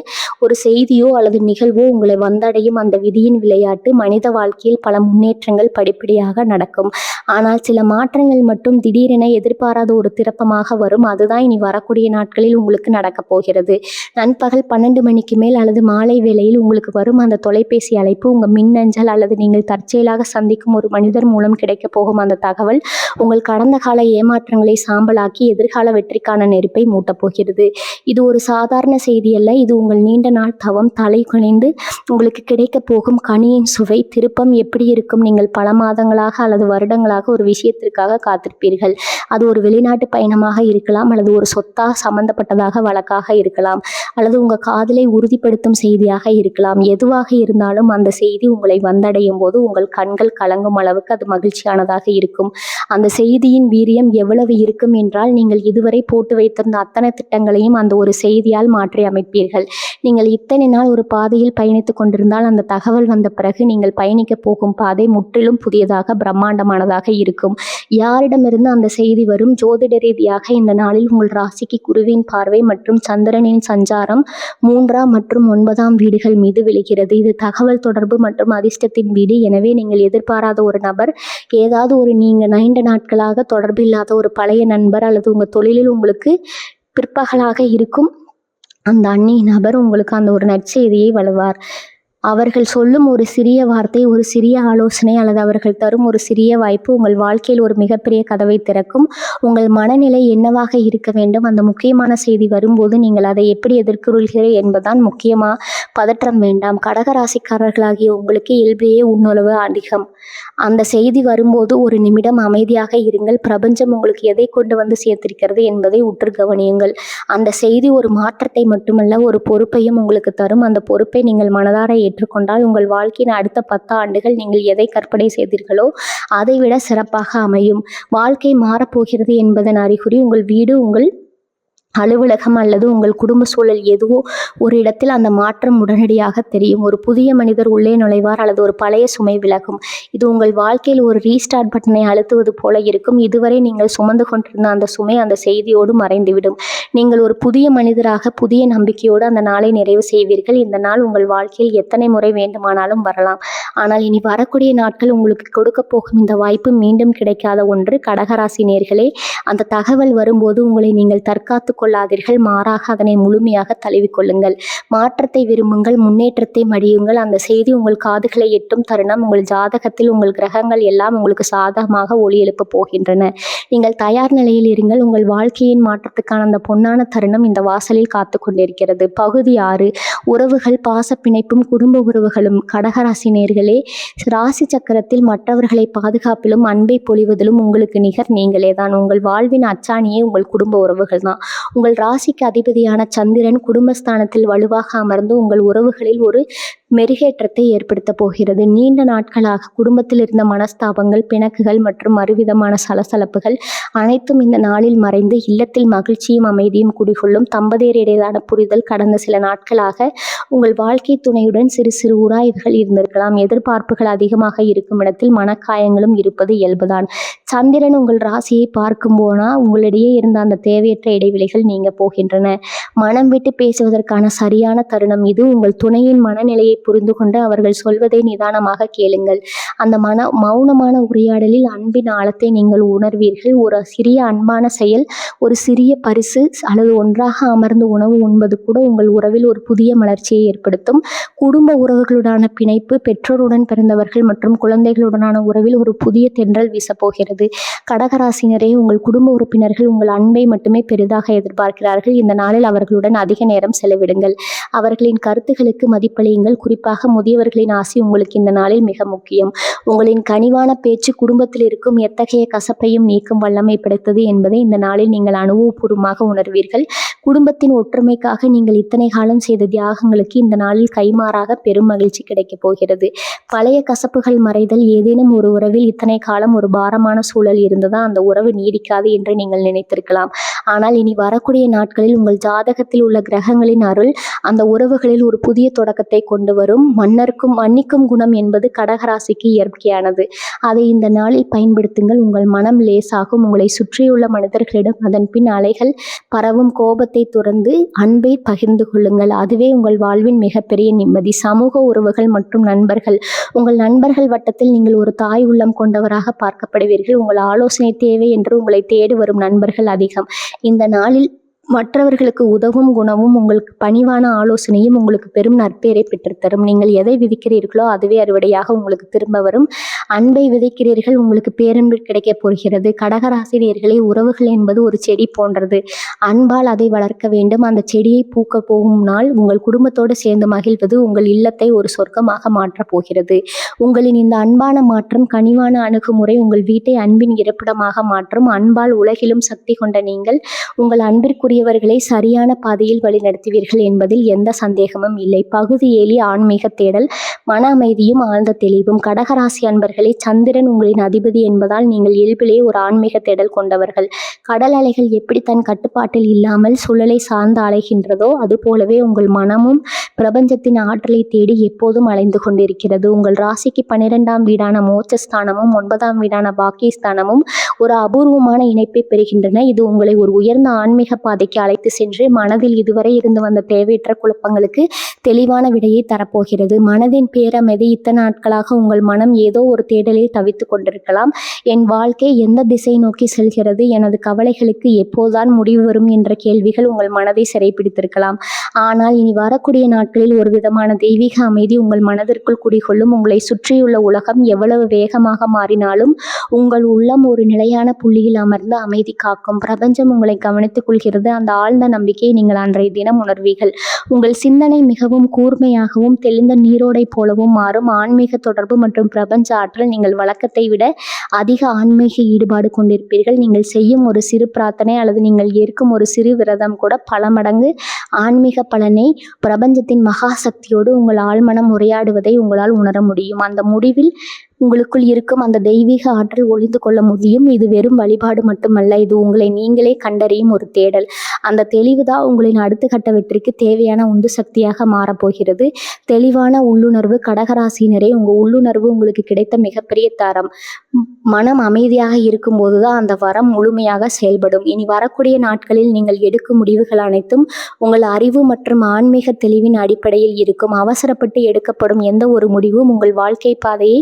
ஒரு செய்தியோ அல்லது நிகழ்வோ உங்களை வந்தடையும். அந்த விதியின் விளையாட்டு மனித வாழ்க்கையில் பல முன்னேற்றங்கள் படிப்படியாக நடக்கும். ஆனால் சில மாற்றங்கள் மட்டும் திடீரென எதிர்பாராத ஒரு திருப்பமாக வரும். அதுதான் இனி வரக்கூடிய நாட்களில் உங்களுக்கு நடக்கப் போகிறது. நண்பகல் 12 மணிக்கு மேல் அல்லது மாலை வேளையில் உங்களுக்கு வரும் அந்த தொலைபேசி அழைப்பு, உங்கள் மின்னஞ்சல் அல்லது நீங்கள் தற்செயலாக சந்திக்கும் ஒரு மனிதர் மூலம் கிடைக்கப் போகும் அந்த தகவல் உங்கள் கடந்த கால ஏமாற்றங்களை சாம்பலாக்கி எதிர்கால வெற்றிக்கான நெருப்பை மூட்டப் போகிறது. இது ஒரு சாதாரண செய்தி அல்ல. இது உங்கள் நீண்ட நாள் தவம் தலை குனிந்து உங்களுக்கு கிடைக்கப் போகும் கனியின் சுவை. திருப்பம் எப்படி இருக்கும்? நீங்கள் பல மாதங்களாக அல்லது வருடங்களாக ஒரு விஷயத்திற்காக காத்திருப்பீர்கள். அது ஒரு வெளிநாட்டு பயணமாக இருக்கலாம், அல்லது ஒரு சொத்தா சம்பந்தப்பட்டதாக வழக்காக இருக்கலாம், அல்லது உங்கள் காதலை உறுதிப்படுத்தும் செய்தியாக இருக்கலாம். எதுவாக இருந்தாலும் அந்த செய்தி உங்களை வந்தடையும் போது உங்கள் கண்கள் கலங்கும் அளவுக்கு அது மகிழ்ச்சியானதாக இருக்கும். அந்த செய்தியின் வீரியம் எவ்வளவு இருக்கும் என்றால், நீங்கள் இதுவரை போட்டு வைத்திருந்த அத்தனை திட்டங்களையும் அந்த ஒரு செய்தியால் மாற்றி அமைப்பீர்கள். நீங்கள் இத்தனை நாள் ஒரு பாதையில் பயணித்து கொண்டிருந்தால் அந்த தகவல் வந்த பிறகு நீங்கள் பயணிக்க போகும் பாதை முற்றிலும் புதியதாக பிரம்மாண்டமானதாக இருக்கும். யாரிடமிருந்து அந்த செய்தி வரும்? ஜோதிட ரீதியாக இந்த நாளில் உங்கள் ராசிக்கு குருவின் பார்வை மற்றும் சந்திரனின் சஞ்சாரம் 3ஆம் மற்றும் 9ஆம் வீடுகள் மீது விழுகிறது. இது தகவல் தொடர்பு மற்றும் அதிர்ஷ்டத்தின் வீடு. எனவே நீங்கள் எதிர்பாராத ஒரு நபர், ஏதாவது ஒரு நீங்கள் நீண்ட நாட்களாக தொடர்பில்லாத ஒரு பழைய நண்பர் அல்லது உங்கள் தொழிலில் உங்களுக்கு பிற்பகலாக இருக்கும் அந்த அந்நிய நபர் உங்களுக்கு அந்த ஒரு நற்செய்தியை வழங்குவார். அவர்கள் சொல்லும் ஒரு சிறிய வார்த்தை, ஒரு சிறிய ஆலோசனை அல்லது அவர்கள் தரும் ஒரு சிறிய வாய்ப்பு உங்கள் வாழ்க்கையில் ஒரு மிகப்பெரிய கதவை திறக்கும். உங்கள் மனநிலை என்னவாக இருக்க வேண்டும்? அந்த முக்கியமான செய்தி வரும்போது நீங்கள் அதை எப்படி எதிர்கொள்கிறீர்கள் என்பதுதான் முக்கியமாக. பதற்றம் வேண்டாம். கடகராசிக்காரர்களாகிய உங்களுக்கு இயல்பையே உணர்வு அதிகம். அந்த செய்தி வரும்போது ஒரு நிமிடம் அமைதியாக இருங்கள். பிரபஞ்சம் உங்களுக்கு எதை கொண்டு வந்து சேர்த்திருக்கிறது என்பதை உற்று கவனியுங்கள். அந்த செய்தி ஒரு மாற்றத்தை மட்டுமல்ல, ஒரு பொறுப்பையும் உங்களுக்கு தரும். அந்த பொறுப்பை நீங்கள் மனதார ஏற்றுக்கொண்டால் உங்கள் வாழ்க்கையின் அடுத்த 10 ஆண்டுகள் நீங்கள் எதை கற்பனை செய்தீர்களோ அதை விட சிறப்பாக அமையும். வாழ்க்கை மாறப்போகிறது என்பதன் அறிகுறி உங்கள் வீடு, உங்கள் அலுவலகம் அல்லது உங்கள் குடும்ப சூழல் எதுவோ ஒரு இடத்தில் அந்த மாற்றம் உடனடியாக தெரியும். ஒரு புதிய மனிதர் உள்ளே நுழைவார் அல்லது ஒரு பழைய சுமை விலகும். இது உங்கள் வாழ்க்கையில் ஒரு ரீஸ்டார்ட் பட்டனை அழுத்துவது போல இருக்கும். இதுவரை நீங்கள் சுமந்து கொண்டிருந்த அந்த சுமை அந்த செய்தியோடு மறைந்துவிடும். நீங்கள் ஒரு புதிய மனிதராக புதிய நம்பிக்கையோடு அந்த நாளை நிறைவு செய்வீர்கள். இந்த நாள் உங்கள் வாழ்க்கையில் எத்தனை முறை வேண்டுமானாலும் வரலாம். ஆனால் இனி வரக்கூடிய நாட்கள் உங்களுக்கு கொடுக்க போகும் இந்த வாய்ப்பு மீண்டும் கிடைக்காத ஒன்று. கடகராசி நேயர்களே, அந்த தகவல் வரும்போது உங்களை நீங்கள் தற்காத்து கொள்ளாதீர்கள். மாறாக அதனை முழுமையாக தழுவிக்கொள்ளுங்கள். மாற்றத்தை விரும்புங்கள், முன்னேற்றத்தை மடியுங்கள். அந்த செய்தி உங்கள் காதுகளை எட்டும் தருணம் உங்கள் ஜாதகத்தில் உங்கள் கிரகங்கள் எல்லாம் உங்களுக்கு சாதகமாக ஒளி எழுப்பப் போகின்றன. நீங்கள் தயார் நிலையில் இருங்கள். உங்கள் வாழ்க்கையின் மாற்றத்துக்கான அந்த பொன்னான தருணம் இந்த வாசலில் காத்து கொண்டிருக்கிறது. பகுதி 6 உறவுகள், பாச பிணைப்பும் குடும்ப உறவுகளும். கடகராசி நேயர்களே, ராசி சக்கரத்தில் மற்றவர்களை பாதுகாப்பிலும் அன்பை பொழிவதிலும் உங்களுக்கு நிகர் நீங்களே தான். உங்கள் வாழ்வின் அச்சாணியே உங்கள் குடும்ப உறவுகள் தான். உங்கள் ராசிக்கு அதிபதியான சந்திரன் குடும்பஸ்தானத்தில் வலுவாக அமர்ந்து உங்கள் உறவுகளில் ஒரு மெருகேற்றத்தை ஏற்படுத்த போகிறது. நீண்ட நாட்களாக குடும்பத்தில் இருந்த மனஸ்தாபங்கள், பிணக்குகள் மற்றும் மறுவிதமான சலசலப்புகள் அனைத்தும் இந்த நாளில் மறைந்து இல்லத்தில் மகிழ்ச்சியும் அமைதியும் குடிகொள்ளும். தம்பதியரிடையிலான புரிதல் கடந்த சில நாட்களாக உங்கள் வாழ்க்கை துணையுடன் சிறு சிறு உராய்வுகள் இருந்திருக்கலாம். எதிர்பார்ப்புகள் அதிகமாக இருக்கும் இடத்தில் மனக்காயங்களும் இருப்பது இயல்புதான். சந்திரன் உங்கள் ராசியை பார்க்கும் போனா உங்களிடையே இருந்த அந்த தேவையற்ற இடைவெளிகள் நீங்க போகின்றன. மனம் விட்டு பேசுவதற்கான சரியான தருணம் இது. உங்கள் துணையின் மனநிலையை புரிந்து கொண்டு அவர்கள் சொல்வதை நிதானமாக கேளுங்கள். அந்த மௌனமான உரையாடலில் அன்பின் ஆழத்தை நீங்கள் உணர்வீர்கள். ஒரு சிறிய அன்பான செயல், ஒரு சிறிய பரிசு அல்லது ஒன்றாக அமர்ந்து உணவு உண்பது கூட உங்கள் உறவில் ஒரு புதிய மலர்ச்சியை ஏற்படுத்தும். குடும்ப உறவுகளுடான பிணைப்பு, பெற்றோருடன் பிறந்தவர்கள் மற்றும் குழந்தைகளுடனான உறவில் ஒரு புதிய தென்றல் வீசப்போகிறது. கடகராசினரே, உங்கள் குடும்ப உறுப்பினர்கள் உங்கள் அன்பை மட்டுமே பெரிதாக எதிர்பார்க்கிறார்கள். இந்த நாளில் அவர்களுடன் அதிக நேரம் செலவிடுங்கள். அவர்களின் கருத்துகளுக்கு மதிப்பளியுங்கள். குறிப்பாக முதியவர்களின் ஆசி உங்களுக்கு இந்த நாளில் மிக முக்கியம். உங்களின் கனிவான பேச்சு குடும்பத்தில் இருக்கும் எத்தகைய கசப்பையும் நீக்கும் வல்லமை படைத்தது என்பதை இந்த நாளில் நீங்கள் அனுபவபூர்வமாக உணர்வீர்கள். குடும்பத்தின் ஒற்றுமைக்காக நீங்கள் இத்தனை காலம் செய்த தியாகங்களுக்கு இந்த நாளில் கைமாறாக பெரும் மகிழ்ச்சி கிடைக்கப் போகிறது. பழைய கசப்புகள் மறைதல். ஏதேனும் ஒரு உறவில் இத்தனை காலம் ஒரு பாரமான சூழல் இருந்ததா அந்த உறவு நீடிக்காது என்று நீங்கள் நினைத்திருக்கலாம். ஆனால் இனி வரக்கூடிய நாட்களில் உங்கள் ஜாதகத்தில் உள்ள கிரகங்களின் அருள் அந்த உறவுகளில் ஒரு புதிய தொடக்கத்தை கொண்டு வரும். மன்னிக்கும் குணம் என்பது கடகராசிக்கு இயற்கையானது. அதை இந்த நாளில் பயன்படுத்துங்கள். உங்கள் மனம் லேசாகும். உங்களை சுற்றியுள்ள மனிதர்களிடம் அதன் பின் அலைகள் பரவும் கோபத்தை துறந்து அன்பை பகிர்ந்து கொள்ளுங்கள். அதுவே உங்கள் வாழ்வின் மிகப்பெரிய நிம்மதி. சமூக உறவுகள் மற்றும் நண்பர்கள். உங்கள் நண்பர்கள் வட்டத்தில் நீங்கள் ஒரு தாய் உள்ளம் கொண்டவராக பார்க்கப்படுவீர்கள். உங்கள் ஆலோசனை தேவை என்று உங்களை தேடி வரும் நண்பர்கள் அதிகம். இந்த நாளில் மற்றவர்களுக்கு உதவும் குணமும் உங்களுக்கு பணிவான ஆலோசனையும் உங்களுக்கு பெரும் நற்பெயரை பெற்றுத்தரும். நீங்கள் எதை விதிக்கிறீர்களோ அதுவே அறுவடையாக உங்களுக்கு திரும்ப வரும். அன்பை விதைக்கிறீர்கள், உங்களுக்கு பேரன்பு கிடைக்கப் போகிறது. கடகராசினியர்களே, உறவுகள் என்பது ஒரு செடி போன்றது. அன்பால் அதை வளர்க்க வேண்டும். அந்த செடியை பூக்க போகும் நாள் உங்கள் குடும்பத்தோடு சேர்ந்து மகிழ்வது உங்கள் இல்லத்தை ஒரு சொர்க்கமாக மாற்றப் போகிறது. உங்களின் இந்த அன்பான மாற்றம், கனிவான அணுகுமுறை உங்கள் வீட்டை அன்பின் இருப்பிடமாக மாற்றும். அன்பால் உலகிலும் சக்தி கொண்ட நீங்கள் உங்கள் அன்பிற்குரியவர்களை சரியான பாதையில் வழிநடத்துவீர்கள் என்பதில் எந்த சந்தேகமும் இல்லை. பகுதி 7 ஆன்மீக தேடல், மன அமைதியும் ஆழ்ந்த தெளிவும். கடகராசி அன்பர்களே, சந்திரன் உங்களின் அதிபதி என்பதால் நீங்கள் இயல்பிலேயே ஒரு ஆன்மீக தேடல் கொண்டவர்கள். கடல் அலைகள் எப்படி தன் கட்டுப்பாட்டில் இல்லாமல் சூழலை சார்ந்து அலைகின்றதோ அதுபோலவே உங்கள் மனமும் பிரபஞ்சத்தின் ஆற்றலை தேடி எப்போதும் அலைந்து கொண்டிருக்கிறது. உங்கள் ராசிக்கு 12ஆம் வீடான மோட்சஸ்தானமும் 9ஆம் வீடான பாக்கியஸ்தானமும் ஒரு அபூர்வமான இணைப்பை பெறுகின்றன. இது உங்களை ஒரு உயர்ந்த ஆன்மீக பாதைக்கு அழைத்து சென்று மனதில் இதுவரை இருந்து வந்த தேவையற்ற குழப்பங்களுக்கு தெளிவான விடையை தரப்போகிறது. மனதின் பேரமைதி. இத்தனை நாட்களாக உங்கள் மனம் ஏதோ ஒரு தேடலில் தவித்து கொண்டிருக்கலாம். என் வாழ்க்கை எந்த திசை நோக்கி செல்கிறது, எனது கவலைகளுக்கு எப்போதுதான் முடிவு வரும் என்ற கேள்விகள் உங்கள் மனதை சிறைப்பிடித்திருக்கலாம். ஆனால் இனி வரக்கூடிய நாட்களில் ஒரு விதமான தெய்வீக அமைதி உங்கள் மனதிற்குள் குடிகொள்ளும். உங்களை சுற்றியுள்ள உலகம் எவ்வளவு வேகமாக மாறினாலும் உங்கள் உள்ளம் ஒரு நிலையான புள்ளியில் அமர்ந்து அமைதி காக்கும். பிரபஞ்சம் உங்களை கவனித்துக் கொள்கிறது. அந்த ஆழ்ந்த நம்பிக்கையை நீங்கள் அன்றைய தினம் உணர்வீர்கள். உங்கள் சிந்தனை மிகவும் கூர்மையாகவும் தெளிந்த நீரோடை போலவும் மாறும். ஆன்மீக தொடர்பு மற்றும் பிரபஞ்ச ஆற்றல். நீங்கள் வழக்கத்தை விட அதிக ஆன்மீக ஈடுபாடு கொண்டிருப்பீர்கள். நீங்கள் செய்யும் ஒரு சிறு பிரார்த்தனை அல்லது நீங்கள் ஏற்கும் ஒரு சிறு விரதம் கூட பல மடங்கு ஆன்மீக பலனை பிரபஞ்சத்தின் மகா சக்தியோடு உங்கள் ஆழ்மனம் உரையாடுவதை உங்களால் உணர முடியும். அந்த முடிவில் உங்களுக்குள் இருக்கும் அந்த தெய்வீக ஆற்றல் ஒளிந்து கொள்ள முடியும். இது வெறும் வழிபாடு மட்டுமல்ல, இது உங்களை நீங்களே கண்டறியும் ஒரு தேடல். அந்த தெளிவுதான் உங்களின் அடுத்த கட்ட வெற்றிக்கு தேவையான உந்து சக்தியாக மாறப்போகிறது. தெளிவான உள்ளுணர்வு. கடகராசினரே, உங்கள் உள்ளுணர்வு உங்களுக்கு கிடைத்த மிகப்பெரிய தரம். மனம் அமைதியாக இருக்கும்போது தான் அந்த வரம் முழுமையாக செயல்படும். இனி வரக்கூடிய நாட்களில் நீங்கள் எடுக்கும் முடிவுகள் அனைத்தும் உங்கள் அறிவு மற்றும் ஆன்மீக தெளிவின் அடிப்படையில் இருக்கும். அவசரப்பட்டு எடுக்கப்படும் எந்த ஒரு முடிவும் உங்கள் வாழ்க்கை பாதையை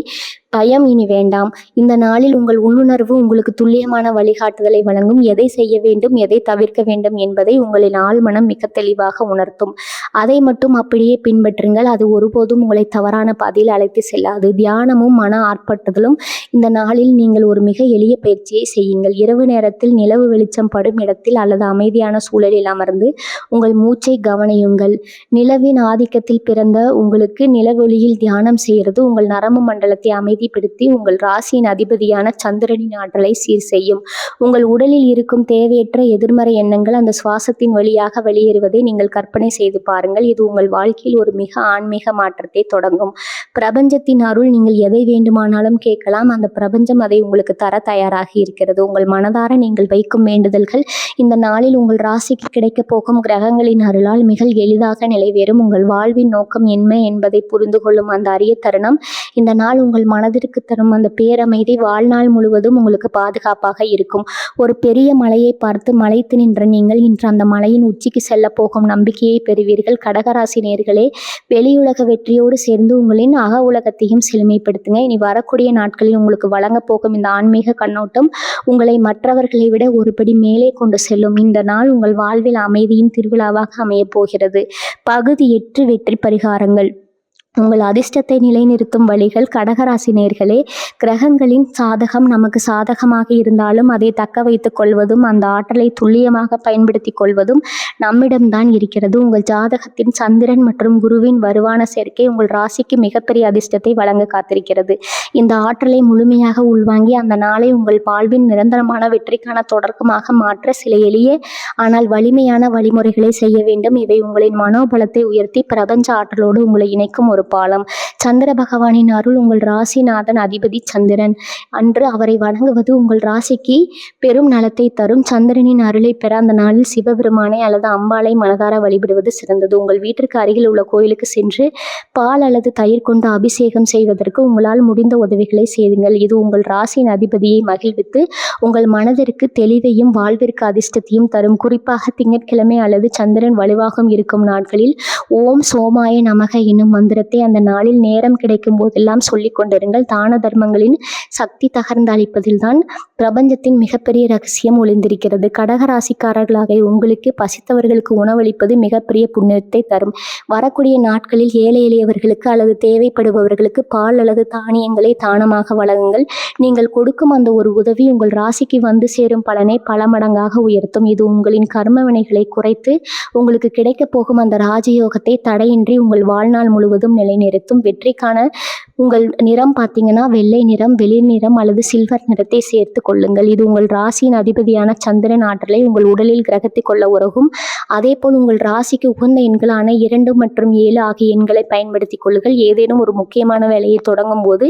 பயம் இனி வேண்டாம். இந்த நாளில் உங்கள் உள்ளுணர்வு உங்களுக்கு துல்லியமான வழிகாட்டுதலை வழங்கும். எதை செய்ய வேண்டும், எதை தவிர்க்க வேண்டும் என்பதை உங்களின் ஆழ்மனம் மிக தெளிவாக உணர்த்தும். அதை மட்டும் அப்படியே பின்பற்றுங்கள். அது ஒருபோதும் உங்களை தவறான பாதையில் அழைத்து செல்லாது. தியானமும் மன ஆர்ப்பாட்டத்திலும் இந்த நாளில் நீங்கள் ஒரு மிக எளிய பயிற்சியை செய்யுங்கள். இரவு நேரத்தில் நிலவு வெளிச்சம் படும் இடத்தில் அல்லது அமைதியான சூழலில் அமர்ந்து உங்கள் மூச்சை கவனியுங்கள். நிலவின் ஆதிக்கத்தில் பிறந்த உங்களுக்கு நிலவொளியில் தியானம் செய்கிறது உங்கள் நரம்பு மண்டலத்தை அமைதிப்படுத்தி உங்கள் ராசியின் அதிபதியான சந்திரனின் ஆற்றலை சீர் செய்யும். உங்கள் உடலில் இருக்கும் தேவையற்ற எதிர்மறை எண்ணங்கள் அந்த சுவாசத்தின் வழியாக வெளியேறுவதை நீங்கள் கற்பனை செய்து பாருங்கள். இது உங்கள் வாழ்க்கையில் ஒரு மிக ஆன்மீக மாற்றத்தை தொடங்கும். பிரபஞ்சத்தின் அருள். நீங்கள் எதை வேண்டுமானாலும் கேட்கலாம். அந்த பிரபஞ்சம் அதை உங்களுக்கு தர தயாராக இருக்கிறது. உங்கள் மனதார நீங்கள் வைக்கும் வேண்டுதல்கள் இந்த நாளில் உங்கள் ராசிக்கு கிடைக்கப் போகும் கிரகங்களின் அருளால் மிக எளிதாக நிறைவேறும். உங்கள் வாழ்வின் நோக்கம் என்ன என்பதை புரிந்து கொள்ளும் அந்த அரிய தருணம் இந்த நாள் உங்கள் மனதை மனதிற்கு தரும் அந்த பேரமைதி வாழ்நாள் முழுவதும் உங்களுக்கு பாதுகாப்பாக இருக்கும். ஒரு பெரிய மலையை பார்த்து மலைத்து நின்ற நீங்கள் இன்று அந்த மலையின் உச்சிக்கு செல்ல போகும் நம்பிக்கையை பெறுவீர்கள். கடகராசி நேயர்களே, வெளியுலக வெற்றியோடு சேர்ந்து உங்களின் அக உலகத்தையும் செழுமைப்படுத்துங்க. இனி வரக்கூடிய நாட்களில் உங்களுக்கு வழங்க போகும் இந்த ஆன்மீக கண்ணோட்டம் உங்களை மற்றவர்களை விட ஒருபடி மேலே கொண்டு செல்லும். இந்த நாள் உங்கள் வாழ்வில் அமைதியின் திருவிழாவாக அமையப் போகிறது. பகுதி 8 வெற்றி பரிகாரங்கள். உங்கள் அதிர்ஷ்டத்தை நிலைநிறுத்தும் வழிகள். கடகராசி நேயர்களே, கிரகங்களின் சாதகம் நமக்கு சாதகமாக இருந்தாலும் அதை தக்க வைத்துக் கொள்வதும் அந்த ஆற்றலை துல்லியமாக பயன்படுத்தி கொள்வதும் நம்மிடம்தான் இருக்கிறது. உங்கள் ஜாதகத்தின் சந்திரன் மற்றும் குருவின் வருவான சேர்க்கை உங்கள் ராசிக்கு மிகப்பெரிய அதிர்ஷ்டத்தை வழங்க காத்திருக்கிறது. இந்த ஆற்றலை முழுமையாக உள்வாங்கி அந்த நாளை உங்கள் வாழ்வின் நிரந்தரமான வெற்றிக்கான தொடக்கமாக மாற்ற சில எளிய ஆனால் வலிமையான வழிமுறைகளை செய்ய வேண்டும். இவை உங்களின் மனோபலத்தை உயர்த்தி பிரபஞ்ச ஆற்றலோடு உங்களை இணைக்கும் ஒரு பாலம். சந்திர பகவானின் அருள். உங்கள் ராசிநாதன் அதிபதி சந்திரன். அன்று அவரை வணங்குவது உங்கள் ராசிக்கு பெரும் நலத்தை தரும். சந்திரனின் அருளை பெற அந்த நாளில் சிவபெருமானை அல்லது அம்பாளை மனதார வழிபடுவது சிறந்தது. உங்கள் வீட்டிற்கு அருகில் உள்ள கோயிலுக்கு சென்று பால் அல்லது தயிர் கொண்டு அபிஷேகம் செய்வதற்கு உங்களால் முடிந்த உதவிகளை செய்யுங்கள். இது உங்கள் ராசியின் அதிபதியை மகிழ்வித்து உங்கள் மனதிற்கு தெளிவையும் வாழ்விற்கு அதிர்ஷ்டத்தையும் தரும். குறிப்பாக திங்கட்கிழமை அல்லது சந்திரன் வலுவாகம் இருக்கும் நாட்களில் ஓம் சோமாய நமக என்னும் மந்திரத்தை அந்த நாளில் நேரம் கிடைக்கும் போதெல்லாம் சொல்லிக் கொண்டிருங்கள். தான தர்மங்களின் சக்தி தகர்ந்து அளிப்பதில்தான் பிரபஞ்சத்தின் மிகப்பெரிய ரகசியம் ஒளிந்திருக்கிறது. கடகராசிக்காரர்களாக உங்களுக்கு பசித்தவர்களுக்கு உணவளிப்பது மிகப்பெரிய புண்ணியத்தை தரும். வரக்கூடிய நாட்களில் ஏழை எளியவர்களுக்கு அல்லது தேவைப்படுபவர்களுக்கு பால் அல்லது தானியங்களை தானமாக வழங்குங்கள். நீங்கள் கொடுக்கும் அந்த ஒரு உதவி உங்கள் ராசிக்கு வந்து சேரும் பலனை பல மடங்காக உயர்த்தும். இது உங்களின் கர்ம வினைகளை குறைத்து உங்களுக்கு கிடைக்கப் போகும் அந்த ராஜயோகத்தை தடையின்றி உங்கள் வாழ்நாள் முழுவதும் நிலைநிறுத்தும். வெற்றிக்கான உங்கள் நிறம் பார்த்தீங்கன்னா வெள்ளை நிறம், வெளிர் நிறம் அல்லது சில்வர் நிறத்தை சேர்த்து கொள்ளுங்கள். இது உங்கள் ராசியின் அதிபதியான சந்திரன் ஆற்றலை உங்கள் உடலில் கிரகத்தை கொள்ள உறவும். அதே போல் உங்கள் ராசிக்கு உகந்த எண்களான 2 மற்றும் 7 ஆகிய எண்களை பயன்படுத்திக் கொள்ளுங்கள். ஏதேனும் ஒரு முக்கியமான வேலையை தொடங்கும் போது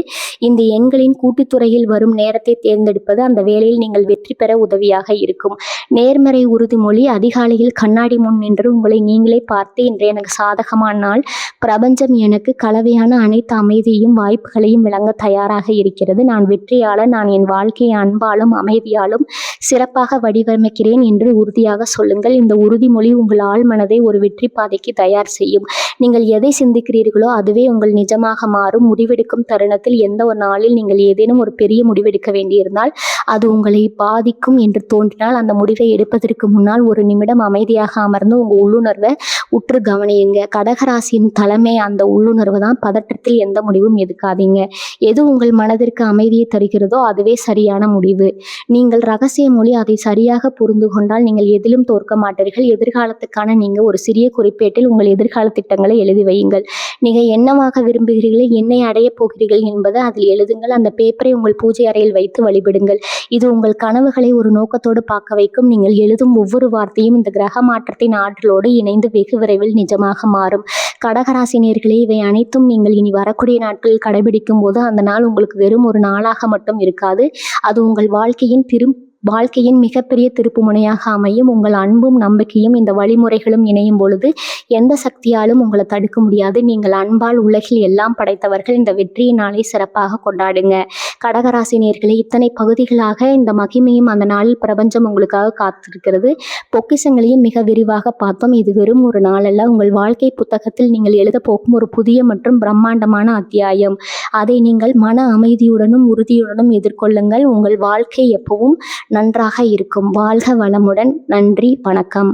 இந்த எண்களின் கூட்டுத்துறையில் வரும் நேரத்தை தேர்ந்தெடுப்பது அந்த வேலையில் நீங்கள் வெற்றி பெற உதவியாக இருக்கும். நேர்மறை உறுதிமொழி. அதிகாலையில் கண்ணாடி முன் நின்று உங்களை நீங்களே பார்த்து, இன்று எனக்கு சாதகமான நாள், பிரபஞ்சம் எனக்கு கலவையான அனைத்து அமைதியையும் வாய்ப்புகளையும் வழங்க தயாராக இருக்கிறது, நான் வெற்றியாளர், நான் என் வாழ்க்கையை அன்பாலும் அமைதியாலும் சிறப்பாக வடிவமைக்கிறேன் என்று உறுதியாக சொல்லுங்கள். இந்த உறுதிமொழி உங்கள் ஆழ் மனதை ஒரு வெற்றி பாதைக்கு தயார் செய்யும். நீங்கள் எதை சிந்திக்கிறீர்களோ அதுவே உங்கள் நிஜமாக மாறும். முடிவெடுக்கும் தருணத்தில் எந்த ஒரு நாளில் நீங்கள் ஏதேனும் ஒரு பெரிய முடிவெடுக்க வேண்டியிருந்தால் அது உங்களை பாதிக்கும் என்று தோன்றினால் அந்த முடிவை எடுப்பதற்கு முன்னால் ஒரு நிமிடம் அமைதியாக அமர்ந்து உங்கள் உள்ளுணர்வை உற்று கவனியுங்க. கடகராசியின் தலைமை அந்த உள்ளுணர்வு தான். பதற்றத்தில் எந்த முடிவும் எடுக்காதீங்க. எது உங்கள் மனதிற்கு அமைதியை தருகிறதோ அதுவே சரியான முடிவு. நீங்கள் ரகசிய மொழி அதை சரியாக புரிந்து கொண்டால் நீங்கள் எதிலும் தோற்க மாட்டீர்கள். எதிர்காலத்துக்கான நீங்கள் ஒரு சிறிய குறிப்பேட்டில் உங்கள் எதிர்கால திட்டங்களை எழுதி வையுங்கள். நீங்கள் என்னவாக விரும்புகிறீர்கள், என்னை அடையப் போகிறீர்கள் என்பதை அதில் எழுதுங்கள். அந்த பேப்பரை உங்கள் பூஜை அறையில் வைத்து வழிபடுங்கள். இது உங்கள் கனவுகளை ஒரு நோக்கத்தோடு பார்க்க வைக்கும். நீங்கள் எழுதும் ஒவ்வொரு வார்த்தையும் இந்த கிரக மாற்றத்தின் ஆற்றலோடு இணைந்து வெகு விரைவில் நிஜமாக மாறும். கடகராசி நேயர்களே, இவை அனைத்தும் நீங்கள் இனி வரக்கூடிய நாட்களில் கடைபிடிக்கும் போது அந்த நாள் உங்களுக்கு வெறும் ஒரு நாளாக மட்டும் இருக்காது. அது உங்கள் வாழ்க்கையின் மிகப்பெரிய திருப்பு முனையாக அமையும். உங்கள் அன்பும் நம்பிக்கையும் இந்த வழிமுறைகளும் இணையும் பொழுது எந்த சக்தியாலும் உங்களை தடுக்க முடியாது. நீங்கள் அன்பால் உலகில் எல்லாம் படைத்தவர்கள். இந்த வெற்றியின் நாளை சிறப்பாக கொண்டாடுங்க. கடகராசி நேயர்களே, இத்தனை பகுதிகளாக இந்த மகிமையும் அந்த நாளில் பிரபஞ்சம் உங்களுக்காக காத்திருக்கிறது. பொக்கிஷங்களையும் மிக விரிவாக பார்த்தோம். இது வெறும் ஒரு நாளல்ல, உங்கள் வாழ்க்கை புத்தகத்தில் நீங்கள் எழுத போகும் ஒரு புதிய மற்றும் பிரம்மாண்டமான அத்தியாயம். அதை நீங்கள் மன அமைதியுடனும் உறுதியுடனும் எதிர்கொள்ளுங்கள். உங்கள் வாழ்க்கை எப்பவும் நன்றாக இருக்கும். வாழ்க வளமுடன். நன்றி, வணக்கம்.